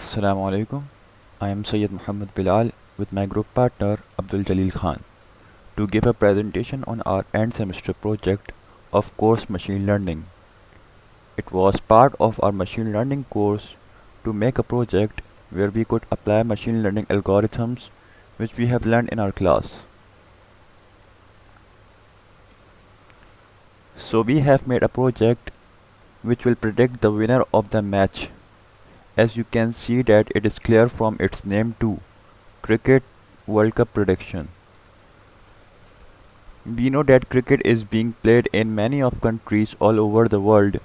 Assalamu alaikum. I am Syed Muhammad Bilal with my group partner Abdul Jalil Khan to give a presentation on our end semester project of course machine learning. It was part of our machine learning course to make a project where we could apply machine learning algorithms which we have learned in our class. So we have made a project which will predict the winner of the match. As you can see that it is clear from its name too. Cricket World Cup prediction. We know that cricket is being played in many of countries all over the world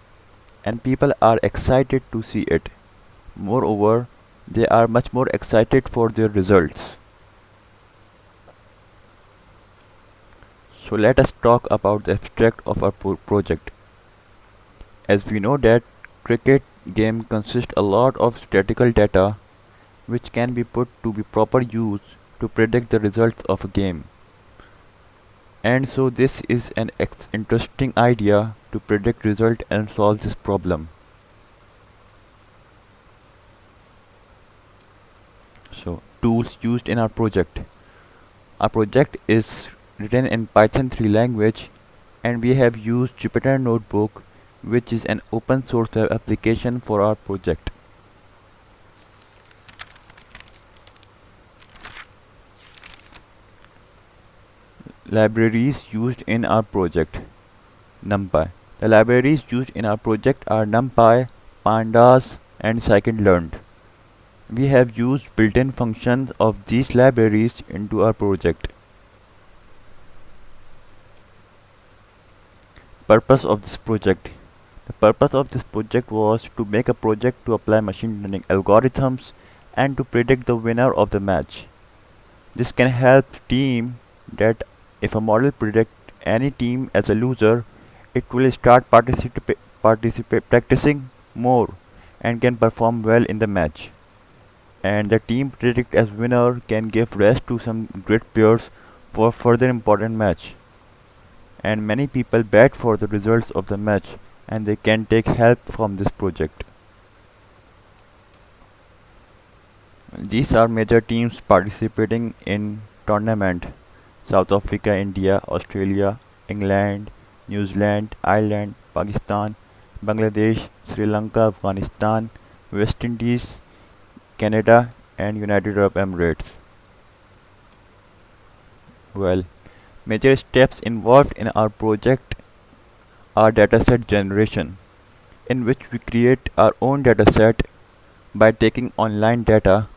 and people are excited to see it. Moreover, they are much more excited for their results. So let us talk about the abstract of our project. As we know that cricket game consists a lot of statistical data which can be put to be proper use to predict the results of a game. And so this is an interesting idea to predict result and solve this problem. So tools used in our project. Our project is written in Python 3 language and we have used Jupyter Notebook, which is an open source web application for our project. Libraries used in our project. NumPy. The libraries used in our project are NumPy, Pandas and scikit-learn. We have used built-in functions of these libraries into our project. Purpose of this project. The purpose of this project was to make a project to apply machine learning algorithms and to predict the winner of the match. This can help team that if a model predicts any team as a loser, it will start practicing more and can perform well in the match. And the team predict as winner can give rest to some great players for further important match. And many people bet for the results of the match and they can take help from this project. These are major teams participating in tournament: South Africa, India, Australia, England, New Zealand, Ireland, Pakistan, Bangladesh, Sri Lanka, Afghanistan, West Indies, Canada and United Arab Emirates. Well, major steps involved in our project are dataset generation, in which we create our own dataset by taking online data.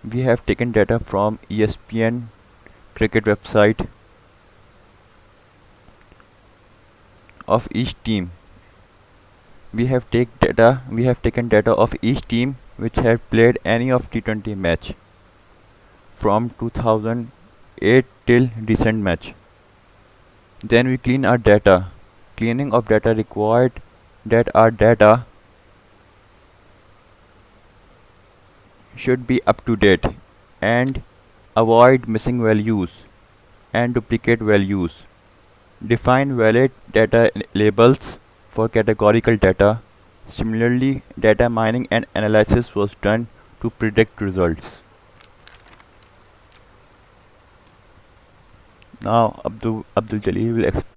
We have taken data from ESPN cricket website of each team. We have taken data of each team which have played any of T20 match from 2008 till recent match. Then we clean our data. Cleaning of data required that our data should be up to date and avoid missing values and duplicate values. Define valid data labels for categorical data. Similarly, data mining and analysis was done to predict results. Now Abdul Jalil will explain